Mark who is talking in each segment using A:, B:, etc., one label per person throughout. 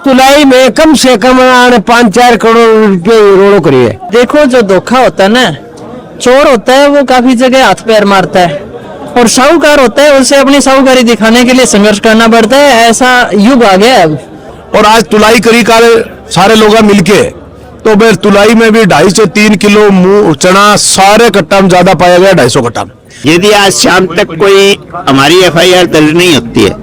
A: तुलाई में कम से कम 5-4 करोड़ रुपए रोड़ो करी है।
B: देखो जो धोखा होता है ना, चोर होता है वो काफी जगह हाथ पैर मारता है, और साहूकार होता है उसे अपनी साहूकारी दिखाने के लिए संघर्ष करना पड़ता है। ऐसा युग आ गया है अब।
C: और आज तुलाई करी का सारे लोग मिलके, तो फिर तुलाई में भी 250-3 किलो मूंग चना सारे कट्टा में ज्यादा पाया गया, 250 कट्टा में।
D: यदि आज शाम तक कोई हमारी FIR दर्ज नहीं होती है,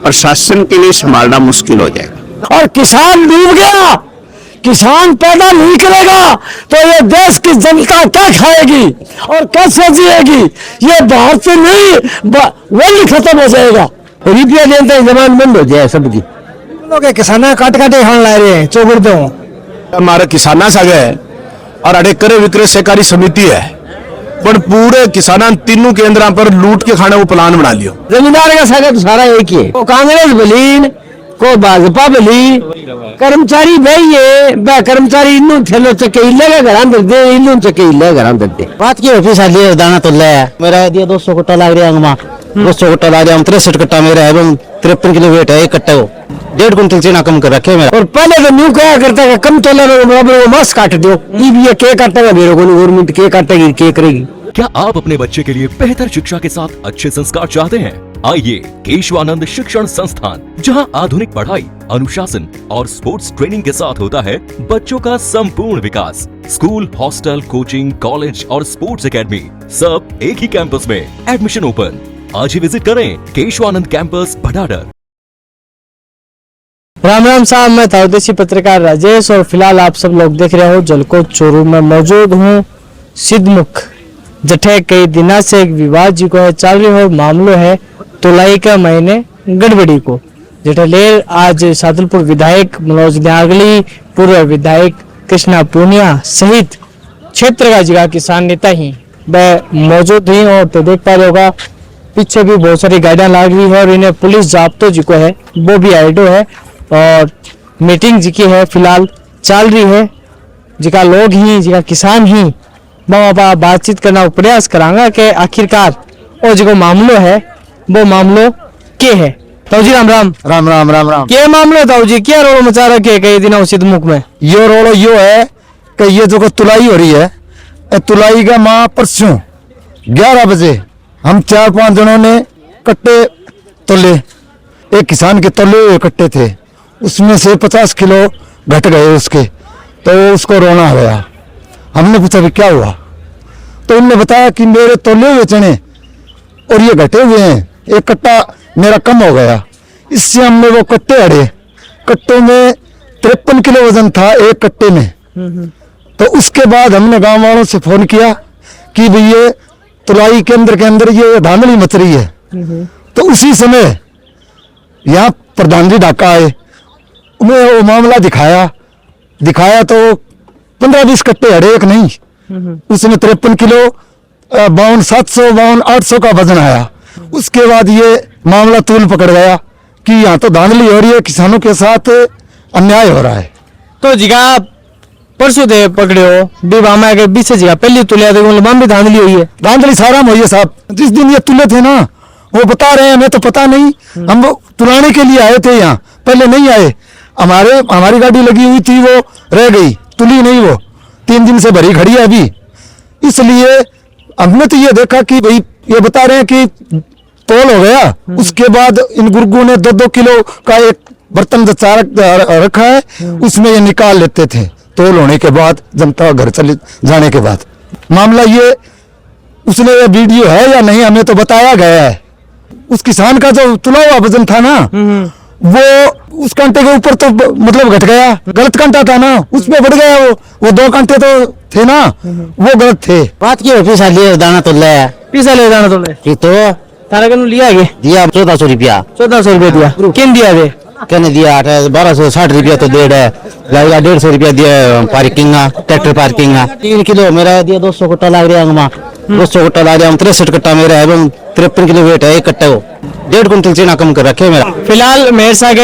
D: प्रशासन के लिए संभालना मुश्किल हो जाएगा।
A: और किसान डूब गया, किसान पैदा नहीं करेगा तो ये देश की जनता क्या खाएगी और कैसे जिएगी? ये बाहर से नहीं, वर्ल्ड खत्म हो जाएगा। रुपया देने जमान बंद हो जाए सबकी। लोग किसान काट काटे खान ला रहे हैं चौगड़ दो।
C: हमारे किसाना सागे और अड़े करे विक्रय सहकारी समिति है, पर पूरे किसान तीनों केंद्र पर लूट के खाने वो प्लान बना लियो।
A: जमींदार का सागा तो सारा एक ही है, को कांग्रेस बलीन को भाजपा बली, कर्मचारी भाई ये कर्मचारी इन्नू थेलो चके इल्लेगा घरान दे, इन्नू चके इल्ले घरान दे। बात की ऑफिस आ लिए दाना तो ले मेरा दिया 200 कट्टा लाग रहा अंगमा, 200 कट्टा लाग रहा, 63 कट्टा मेरा है, एवं 53 किलो वेट है एक कट्टे को, 1.5 कुंटल चीना कम कर रखे मेरा। और पहले तो न्यू क्या करता है, कम तोले में मस काट दो, ये भी के काटेगा मेरे को, गवर्नमेंट के काटेगी, के करेगी।
E: क्या आप अपने बच्चे के लिए बेहतर शिक्षा के साथ अच्छे संस्कार चाहते हैं? आइए केशवानंद शिक्षण संस्थान, जहां आधुनिक पढ़ाई, अनुशासन और स्पोर्ट्स ट्रेनिंग के साथ होता है बच्चों का संपूर्ण विकास। स्कूल, हॉस्टल, कोचिंग, कॉलेज और स्पोर्ट्स एकेडमी सब एक ही कैंपस में। Admission open. आज ही विजिट करें केशवानंद कैंपस भटाडर।
B: राम राम साहब, मैं ताउदेशी पत्रकार राजेश और फिलहाल आप सब लोग देख रहे हो जलकोट चोरू में मौजूद हूँ। सिद्धमुख जठे कई दिनों से एक विवाद जी को है चल रही हो, मामलो है तुलाई का महीने गड़बड़ी को जेठा ले आज सादुलपुर विधायक मनोज न्यागली, पूर्व विधायक कृष्णा पूनिया सहित क्षेत्र का जिला किसान नेता ही वह मौजूद ही। और तो देख पा रहे होगा पीछे भी बहुत सारी गाड़ियां लाग रही है और इन्हें पुलिस जाब्तो जी को है वो भी आइडो है, और मीटिंग जी की है फिलहाल चल रही है, जिका लोग ही जिका किसान ही वहाँ बातचीत करना प्रयास करांगा कि आखिरकार और जो मामलो है वो मामलो के है। ताऊ जी राम राम।
A: राम राम राम राम।
B: क्या मामलो ताऊ जी, क्या रोड मचा रखे कई दिनों सिद्धमुख में?
A: ये रोड यो है कि ये जो तुलाई हो रही है, तुलाई का माह परसों 11 बजे हम 4-5 जनों ने कट्टे तोले, एक किसान के तोले हुए कट्टे थे, उसमें से 50 किलो घट गए उसके, तो उसको रोना आ गया। हमने पूछा भी क्या हुआ, तो उनने बताया कि मेरे तोले हुए चने और ये घटे हुए हैं, एक कट्टा मेरा कम हो गया। इससे हमने वो कट्टे अड़े, कट्टों में 53 किलो वजन था एक कट्टे में। तो उसके बाद हमने गांव वालों से फोन किया कि भाई ये तुलाई केंद्र के अंदर ये धांधली मच रही है। तो उसी समय यहाँ प्रधान जी ढाका आए, उन्हें वो मामला दिखाया तो 15-20 कट्टे अड़े, एक नहीं। उसमें 53 किलो 52,700 52,800 का वजन आया। उसके बाद ये मामला तूल पकड़ गया कि यहाँ तो धांधली हो रही है, किसानों के साथ अन्याय हो रहा है।
B: तो जिगा परसों दे पकड़े हो डिबामा के बीच से जिगा पहली तुलिया दे लंबा भी धांधली हुई है।
A: धांधली सारा में हुई है साहब, जिस दिन ये तुले थे ना वो बता रहे हैं, हमें तो पता नहीं, हम वो तुलाने के लिए आए थे, यहाँ पहले नहीं आए। हमारी गाड़ी लगी हुई थी, वो रह गई, तुली नहीं, वो 3 दिन से भरी खड़ी है अभी। इसलिए हमने तो ये देखा कि भाई ये बता रहे हैं कि तोल हो गया। उसके बाद इन गुर्गों ने 2-2 किलो का एक बर्तन रखा है, उसमें ये निकाल लेते थे तोल होने के बाद, जनता घर चले जाने के बाद। मामला ये उसने ये वीडियो है या नहीं हमें तो बताया गया है। उस किसान का जो तुला हुआ वजन था ना, वो उस कांटे के ऊपर तो मतलब घट गया, गलत कांटा था ना, उसमें बढ़ गया। वो 2 कांटे तो थे ना, वो गलत थे।
B: बात की पैसा लिए दाना तो ले पैसा ले दाना तो ले तो तारा कनु लिया गे
D: दिया 1400 रुपया।
B: 1400 रुपया दिया, किन दिया वे
D: कहने दिया 1260 रुपया तो डेढ़ है, लगेगा 150 रुपया दिया पार्किंग, ट्रैक्टर पार्किंग। 3 किलो मेरा दिया, 200 कट्टा लाग रहा अंगमा, 200 कट्टा लाग रहा, 63 कट्टा मेरा है, 53 किलो वेट है एक कट्टे को, 1.5 कुंटल चीना कम कर रखे मेरा।
B: फिलहाल मेरे साथ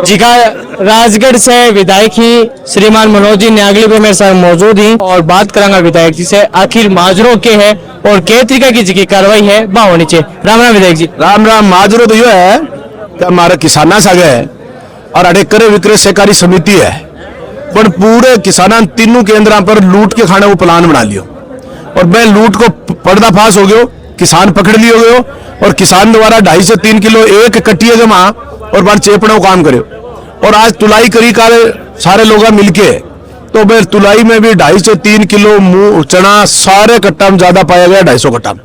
B: जिका राजगढ़ से विधायक ही श्रीमान मनोज जी न्यागली पे मेरे साथ मौजूद ही, और बात करांगा विधायक जी से आखिर माजरो के है और के तरीके की कार्रवाई है बा होनी चाहिए। राम राम विधायक जी।
C: राम राम। माजरो तो यो है कि हमारे किसाना सागे और अडेकरे विक्रय सहकारी समिति है, पर पूरे किसानां तीनों केंद्रां पर लूट के खाने को प्लान बना लियो। और मैं लूट को पर्दाफाश हो गयो, किसान पकड़ लियो गयो और किसान द्वारा 2.5 से 3 किलो एक कट्टिए जमा और बार चेपड़ो काम करे। और आज तुलाई करी काले सारे लोग मिलके, तो मैं तुलाई में भी 2.5 से 3 किलो मूंग चना सारे कट्टा में ज्यादा पाया गया, 250 कट्टा में।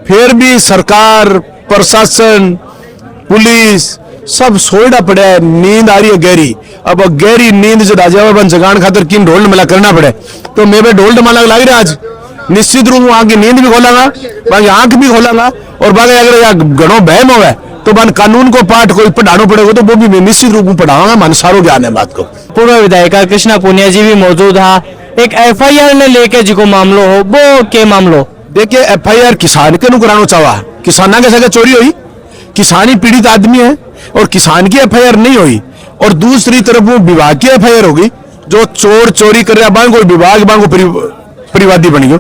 C: फिर भी सरकार, प्रशासन, पुलिस सब सोएडा पड़ा है, नींद आ रही है गहरी। अब गहरी नींद से राजा बन जगान खातर किन ढोल डमला करना पड़े, तो मैं भी ढोल डमला लग रहा आज। निश्चित रूप में आगे नींद भी खोलांगा, बाकी आंख भी खोलांगा, और बाकी अगर यहाँ घणो बहम हो तो बन कानून को पाठ कोई पढ़ाना पड़ेगा, तो वो भी मैं निश्चित रूप में पढ़ाऊंगा, मन सारो ज्ञान है बात को।
B: पूर्व विधायक कृष्णा पुनिया जी भी मौजूद है। एक FIR ने लेके जो मामलो हो वो के मामलो
C: देखिए, FIR किसान के नु कराना चाहा, किसाना के सगे चोरी हुई, किसान ही पीड़ित आदमी है और किसान की FIR नहीं हुई, और दूसरी तरफ वो विभाग की FIR होगी, जो चोर चोरी कर रहा बांग विभाग बांग परिवादी बन गयो।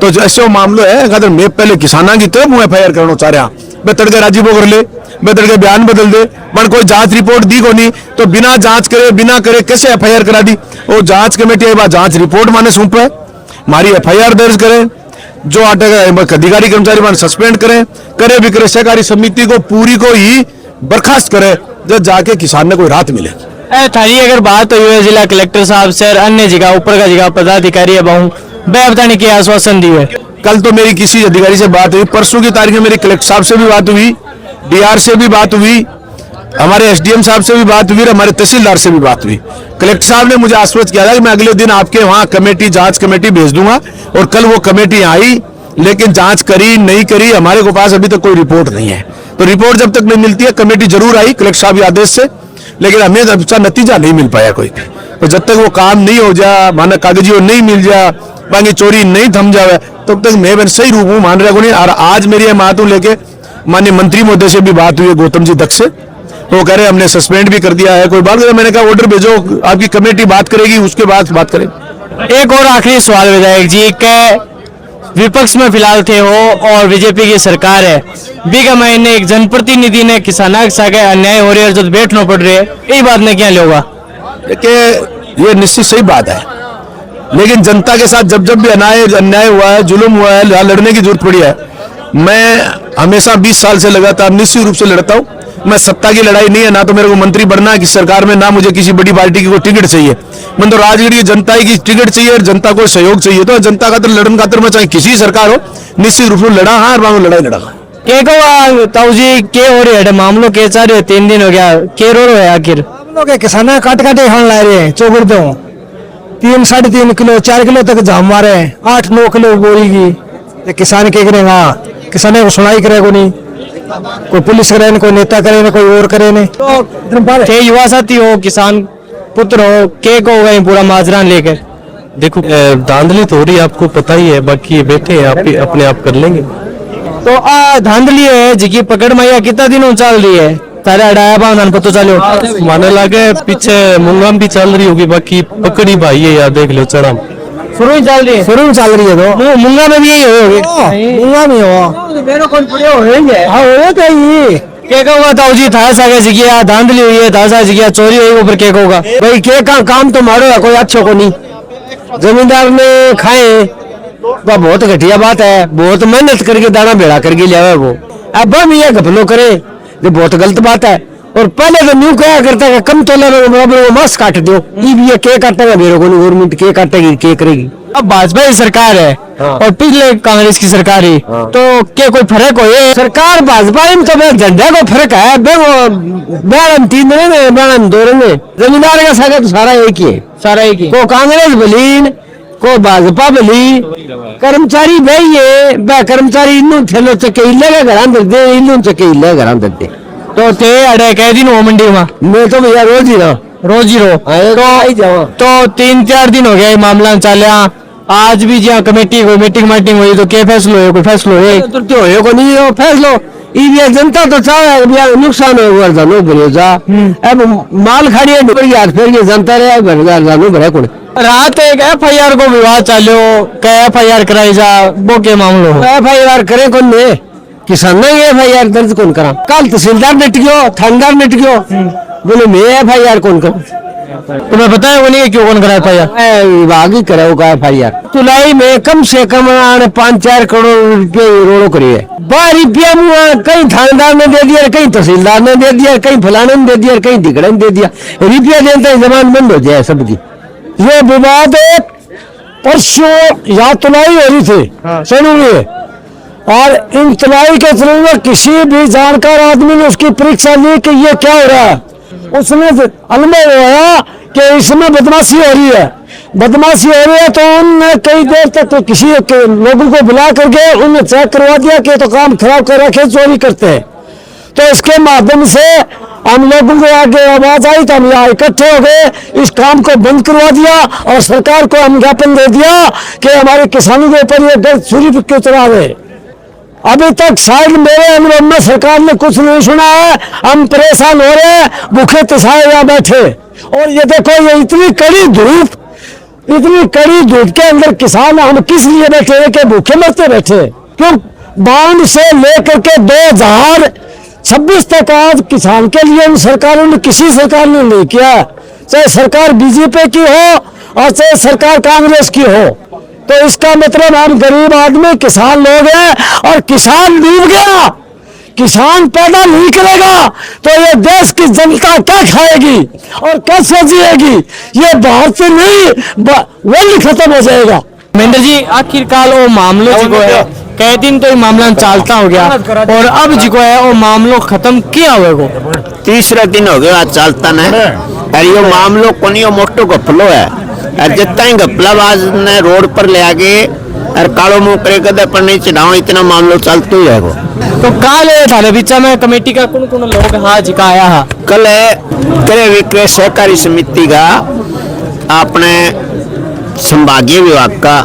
C: तो ऐसे मामलो है, अगर मैं पहले किसाना की तरफ हूँ FIR करना चाह रहा, मैं तड़के राजीव कर ले, मैं तड़के बयान बदल दे, मन कोई जांच रिपोर्ट दी को नहीं, तो बिना जांच करे बिना करे कैसे FIR करा दी। वो जांच कमेटी जांच रिपोर्ट माने सौंपे, हमारी FIR दर्ज करें, जो अधिकारी कर्मचारी मान सस्पेंड करें, करे विक्रय सहकारी समिति को पूरी को ही बर्खास्त करे, जब जाके किसान ने कोई राहत मिले।
B: थारी अगर बात हुई है जिला कलेक्टर साहब से अन्य जगह ऊपर का जगह पदाधिकारी है बहु बताने की आश्वासन दी है।
C: कल तो मेरी किसी अधिकारी से बात हुई, परसों की तारीख में मेरी कलेक्टर साहब से भी बात हुई, DR से भी बात हुई, हमारे SDM साहब से भी बात हुई, हमारे तहसीलदार से भी बात हुई। कलेक्टर साहब ने मुझे आश्वस्त किया था कि मैं अगले दिन आपके वहां कमेटी जांच कमेटी भेज दूंगा, और कल वो कमेटी आई, लेकिन जांच करी नहीं करी हमारे को पास अभी तक कोई रिपोर्ट नहीं है। तो रिपोर्ट जब तक नहीं मिलती है, कमेटी जरूर आई कलेक्टर साहब के आदेश से, लेकिन हमें अच्छा नतीजा नहीं मिल पाया कोई। तो जब तक वो काम नहीं हो जा, माना कागजी नहीं मिल जा, बाकी चोरी नहीं थम जावे, तब तक मैं सही रूप में मान रहा हूँ नहीं। और आज मेरी मातू लेके माननीय मंत्री महोदय से भी बात हुई है, गौतम जी दक्ष से, तो वो कह रहे हमने सस्पेंड भी कर दिया है, कोई बात नहीं। मैंने कहा ऑर्डर भेजो, आपकी कमेटी बात करेगी, उसके बाद बात करेंगे।
B: एक और आखिरी सवाल विधायक जी के, विपक्ष में फिलहाल थे हो और बीजेपी की सरकार है, बीघा महीने एक जनप्रतिनिधि ने किसाना के साथ अन्याय हो रही है, जो बैठना पड़ रही है, यही बात ने क्या लोगा।
C: देखिए, ये निश्चित सही बात है, लेकिन जनता के साथ जब जब भी अन्याय हुआ है, जुल्म हुआ है, लड़ने की जरूरत पड़ी है। मैं हमेशा 20 साल से लगातार निश्चित रूप से लड़ता हूँ। मैं सत्ता की लड़ाई नहीं है, ना तो मेरे को मंत्री बनना है किसी सरकार में, ना मुझे किसी बड़ी पार्टी की कोई टिकट चाहिए। मैं तो राजनीति जनता की टिकट चाहिए और जनता को सहयोग चाहिए, तो जनता खातर लड़न खातर मैं चाहे किसी सरकार हो, निश्चित रूप से लड़ा, हाँ लड़ाई लड़ा।
B: के को ताऊ जी के हो रहे है मामलो के चाह रहे 3 दिन हो गया, के रो रहे आखिर
F: के किसान काट काटे खान ला रहे हैं, चौगड़ दो 3, 3.5 किलो 4 किलो तक जाम मारे, 8-9 किलो बोरी की। किसान के करेगा, किसान को सुनाई करेगा नहीं, कोई पुलिस करे, कोई नेता करे ना, कोई और करे नहीं।
B: तो युवा साथी हो, किसान पुत्र हो, के को गए पूरा माजरा लेकर।
G: देखो धांधली तो हो रही है, आपको पता ही है, बाकी ये बैठे हैं, आप ही अपने आप कर लेंगे।
B: तो धांधली है जिकी पकड़ मैया कितना दिनों चल रही है, तारे अड़ाया बांधन पतो चलो
G: माने लगे पीछे मुंगाम भी चल रही होगी, बाकी पकड़ी भाई है यार, देख लो चढ़ा
B: शुरू ही चल रही है,
F: शुरू में चल रही है। तो
B: मुंगा में भी यही होगी,
F: मुंगा में हो मेरे कौन पड़े होंगे, हाँ हो तो ही
B: के कहूँगा ताऊ जी था सागे जिगिया धांधली हुई है, था सा जिगिया चोरी हुई, ऊपर के कहूँगा
F: भाई के का काम तो मारो है, कोई अच्छो को नहीं। जमींदार ने खाए वह बहुत घटिया बात है, बहुत मेहनत करके दाना बेड़ा करके लिया वो, अब हम ये घपलो करे, ये बहुत गलत बात है। और पहले तो न्यू क्या करता है, कम तोला बराबर मांस काट दो, ये के काटेगा मेरे को नहीं, गवर्नमेंट के काटेगी, के करेगी।
B: अब भाजपा की सरकार है और पिछले कांग्रेस की सरकार ही, तो क्या कोई फर्क हो? ये
F: सरकार भाजपा में तो झंडा को फर्क है, बैरम 3 रंगे बैरम 2 रंगे, जमींदार का सागा तो सारा एक ही है,
B: सारा एक ही।
F: को कांग्रेस बलीन को भाजपा बली, कर्मचारी भाई है बे कर्मचारी इन्नू थेलो चके इल्लेगा घरान दे, इन्नू चके इल्ले घरान दे।
B: तो थे अड़े कह दिन हो मंडी में,
F: मैं तो भैया रोज ही रो
B: तो 3-4 दिन हो गया ये मामला चलिया। आज भी जहाँ कमेटी कोई मीटिंग हुई तो क्या फैसलो है, कोई फैसलो है
F: तो क्यों है को नहीं हो फैसलो, ये जनता तो चाहे नुकसान हो जानो भरे जा, अब माल खाड़ी है फिर ये जनता रहे जानो भरे कौन।
B: रात एक FIR को विवाद चालो, क्या FIR कराई जा, वो के मामलो हो?
F: FIR करे कौन ने, किसान ने FIR दर्ज कौन करा, कल तहसीलदार ने टिक्यो, थानेदार ने टिक्यो, बोले मैं FIR कौन करूं?
B: तुम्हें पता है वो नहीं क्यों कौन करा FIR?
F: विभाग ही करे होगा FIR। तुलाई में कम से कम 5-4 करोड़ रुपये रोड़ो करी है। 12 रुपया मुआ कहीं थानेदार ने दे दिया, कहीं तहसीलदार ने दे दिया, कहीं फलाने ने दे दिया, कहीं धिकड़े ने दे दिया। रुपया देता ही जबान बंद हो जाए सबकी। ये विवाद परसों यहाँ तुलाई हो रही थी सुनू में, और इन तुलाई के थ्रू में किसी भी जानकार आदमी ने उसकी परीक्षा ली कि ये क्या हो रहा है। उसने अनुभव हुआ कि इसमें बदमाशी हो रही है, बदमाशी हो रही है। तो उनने कई देर तक तो किसी लोगों को बुला करके उन्हें चेक करवा दिया कि तो काम खराब कर रखे, चोरी करते हैं। तो इसके माध्यम से हम लोगों को आगे आवाज आई तो हम यहाँ इकट्ठे हो गए, इस काम को बंद करवा दिया और सरकार को हम ज्ञापन दे दिया कि हमारे किसानों के ऊपर ये गलत छुरी क्यों चला रहे। अभी तक शायद मेरे अनुभव में सरकार ने कुछ नहीं सुना है। हम परेशान हो रहे हैं, भूखे तसाए यहाँ बैठे। और ये देखो, ये इतनी कड़ी धूप के अंदर किसान हम किस लिए बैठे हैं कि भूखे मरते बैठे। क्यों? बाढ़ से लेकर के 2026 तक आज किसान के लिए उन सरकारों ने, किसी सरकार ने नहीं किया, चाहे सरकार बीजेपी की हो और चाहे सरकार कांग्रेस की हो। तो इसका मतलब हम गरीब आदमी किसान लोग हैं और किसान डूब गया, किसान पैदा नहीं करेगा तो ये देश की जनता क्या खाएगी और कैसे जिएगी? ये बाहर से नहीं, वर्ल्ड खत्म हो जाएगा।
B: महेंद्र जी, आखिरकार वो मामलों जो है कई दिन तो ये मामला चलता हो गया और अब जो है वो मामलों खत्म किया हुए को
H: 3रा दिन हो गया चलता न। और ये मामलो को नहीं, मोटो गफलो है। और जितना ही गफलाबाज ने रोड पर ले आगे और कालो मुंह करे कदे पर नहीं चढ़ाओ, इतना मामलो चलते ही है।
B: तो काल थाने बीच में कमेटी का कौन कौन लोग हाँ जिका आया है?
H: कल क्रय विक्रय सहकारी समिति का अपने संभागीय विभाग का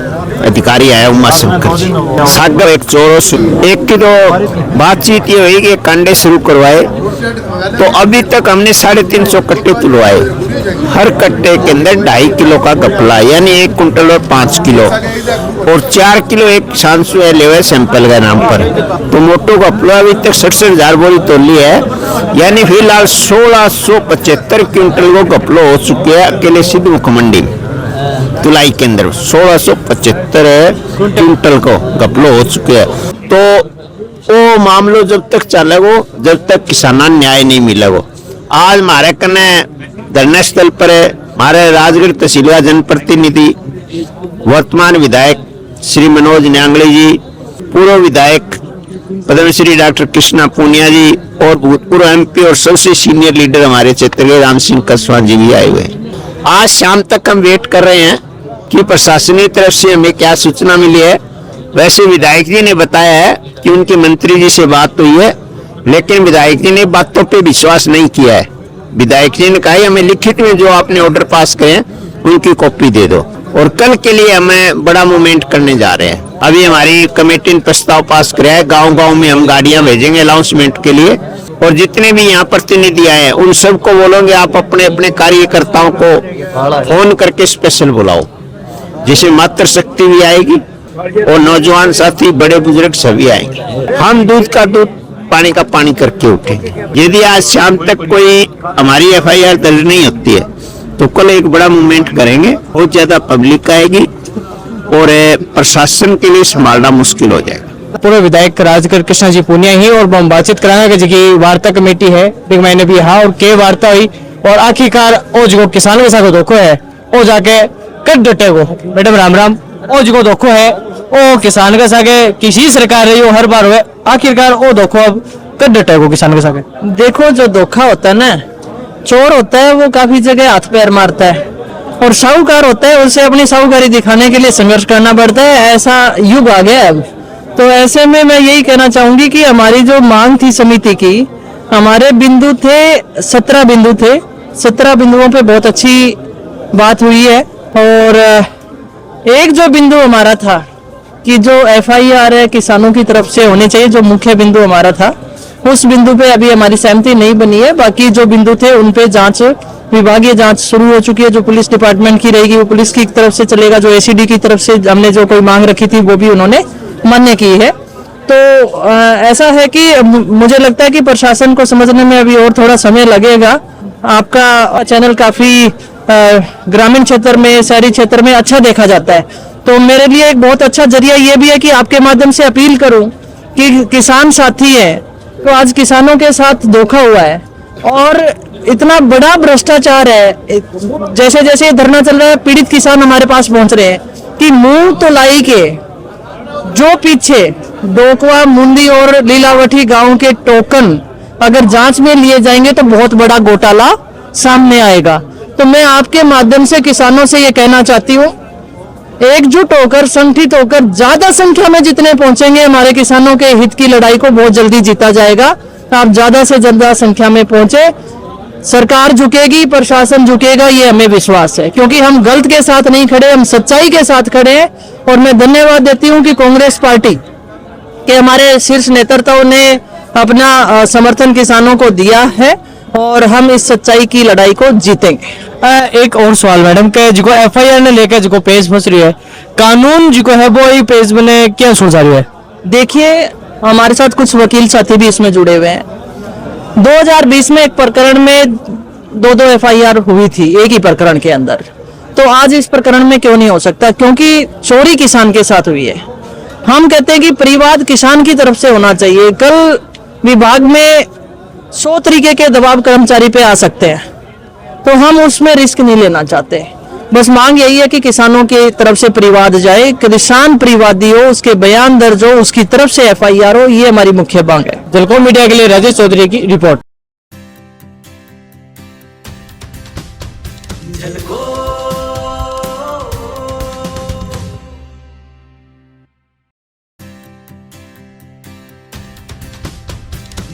H: अधिकारी आया उमा शंकर जी। सागर एक चोरों से एक की तो बातचीत ये हुई कि कांडे शुरू करवाए। तो अभी तक हमने 350 कट्टे तुलवाए। हर कट्टे के अंदर 2.5 किलो का गपला, यानी 1 कुंटल और 5 किलो और 4 किलो एक शांसु है लेवे सैंपल के नाम पर। तो मोटो गपला अभी तक 67,000 बोरी तोली है, यानी फिलहाल 1675 क्विंटल वो गपलो हो चुके हैं अकेले सिद्धमुख मंडी में। तुलाई के अंदर 1675 क्विंटल को गपलो हो चुके हैं। तो वो मामलो जब तक चलेगो, जब तक किसाना न्याय नहीं मिलेगो। आज हमारे कने धरना स्थल पर हमारे राजगढ़ तहसील का जनप्रतिनिधि, वर्तमान विधायक श्री मनोज न्यांगले जी, पूर्व विधायक पद्मश्री डॉक्टर कृष्णा पूनिया जी और भूतपूर्व MP और सबसे सीनियर लीडर हमारे क्षेत्र के राम सिंह कसवा जी भी आए हुए। आज शाम तक हम वेट कर रहे हैं कि प्रशासनिक तरफ से हमें क्या सूचना मिली है। वैसे विधायक जी ने बताया है कि उनके मंत्री जी से बात हुई है, लेकिन विधायक जी ने बातों पे विश्वास नहीं किया है। विधायक जी ने कहा हमें लिखित में जो आपने ऑर्डर पास करे उनकी कॉपी दे दो, और कल के लिए हमें बड़ा मूवमेंट करने जा रहे हैं। अभी हमारी कमेटी ने प्रस्ताव पास किया है, गांव-गांव में हम गाड़ियां भेजेंगे अनाउंसमेंट के लिए, और जितने भी यहाँ प्रतिनिधि आए हैं उन सबको बोलोगे आप अपने अपने कार्यकर्ताओं को फोन करके स्पेशल बुलाओ, जिससे मातृशक्ति भी आएगी और नौजवान साथी बड़े बुजुर्ग सभी आएंगे। हम दूध का दूध, पानी का पानी करके उठेंगे। यदि आज शाम तक कोई हमारी FIR दर्ज नहीं होती है तो कल एक बड़ा मूवमेंट करेंगे। बहुत ज्यादा पब्लिक आएगी और प्रशासन के लिए संभालना मुश्किल हो जाएगा।
B: पूर्व विधायक राजगढ़ कृष्णा जी पूनिया ही और हम बातचीत कराना जी वार्ता कमेटी है एक महीने भी हाँ और के वार्ता हुई और आखिरकार ओ जो किसानों के साथ धोखो है वो जाके कट डटे को। मैडम राम राम, ओ जो धोखो है वो किसान के सागे किसी सरकार रही हो हर बार हुए, आखिरकार वो धोखो अब कट डटे को किसान के सागे।
I: देखो, जो धोखा होता है ना, चोर होता है वो काफी जगह हाथ पैर मारता है, और साहूकार होता है उसे अपनी साहूकारी दिखाने के लिए संघर्ष करना पड़ता है। ऐसा युग आ गया अब। तो ऐसे में मैं यही कहना चाहूंगी कि हमारी जो मांग थी समिति की, हमारे बिंदु थे 17 बिंदु थे। 17 बिंदुओं पे बहुत अच्छी बात हुई है। और एक जो बिंदु हमारा था कि जो FIR है किसानों की तरफ से होनी चाहिए, जो मुख्य बिंदु हमारा था, उस बिंदु पे अभी हमारी सहमति नहीं बनी है। बाकी जो बिंदु थे उन पे जांच, विभागीय जांच शुरू हो चुकी है। जो पुलिस डिपार्टमेंट की रहेगी वो पुलिस की तरफ से चलेगा, जो ACD की तरफ से हमने जो कोई मांग रखी थी वो भी उन्होंने मान्य की है। तो ऐसा है कि मुझे लगता है कि प्रशासन को समझने में अभी और थोड़ा समय लगेगा। आपका चैनल काफी ग्रामीण क्षेत्र में, शहरी क्षेत्र में अच्छा देखा जाता है, तो मेरे लिए एक बहुत अच्छा जरिया ये भी है कि आपके माध्यम से अपील करूं कि किसान साथी है, तो आज किसानों के साथ धोखा हुआ है और इतना बड़ा भ्रष्टाचार है। जैसे जैसे धरना चल रहा है, पीड़ित किसान हमारे पास पहुंच रहे हैं कि मुंह तोलाई के जो पीछे डोकवा, मुंडी और लीलावटी गांव के टोकन अगर जांच में लिए जाएंगे तो बहुत बड़ा घोटाला सामने आएगा। तो मैं आपके माध्यम से किसानों से ये कहना चाहती हूँ, एकजुट होकर, संगठित होकर, ज्यादा संख्या में जितने पहुंचेंगे हमारे किसानों के हित की लड़ाई को बहुत जल्दी जीता जाएगा। आप ज्यादा से ज्यादा संख्या में पहुंचे, सरकार झुकेगी, प्रशासन झुकेगा, ये हमें विश्वास है, क्योंकि हम गलत के साथ नहीं खड़े, हम सच्चाई के साथ खड़े हैं। और मैं धन्यवाद देती हूं कि कांग्रेस पार्टी के हमारे शीर्ष नेतृत्व ने अपना समर्थन किसानों को दिया है और हम इस सच्चाई की लड़ाई को जीतेंगे।
B: एक और सवाल मैडम के जो एफआईआर ने लेकर जो पेज फंस रही है, कानून जो है वो ही पेज में क्या सोचा रही है?
I: देखिए, हमारे साथ कुछ वकील साथी भी इसमें जुड़े हुए हैं। 2020 में एक प्रकरण में दो एफआईआर हुई थी एक ही प्रकरण के अंदर, तो आज इस प्रकरण में क्यों नहीं हो सकता? क्योंकि चोरी किसान के साथ हुई है। हम कहते हैं कि परिवाद किसान की तरफ से होना चाहिए। कल विभाग में 100 तरीके के दबाव कर्मचारी पे आ सकते हैं, तो हम उसमें रिस्क नहीं लेना चाहते। बस मांग यही है कि किसानों की तरफ से परिवाद जाए, किसान परिवादी हो, उसके बयान दर्ज हो, उसकी तरफ से एफआईआर हो, ये हमारी मुख्य मांग है।
B: जलको मीडिया के लिए राजेश चौधरी की रिपोर्ट।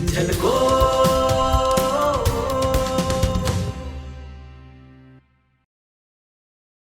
E: झलको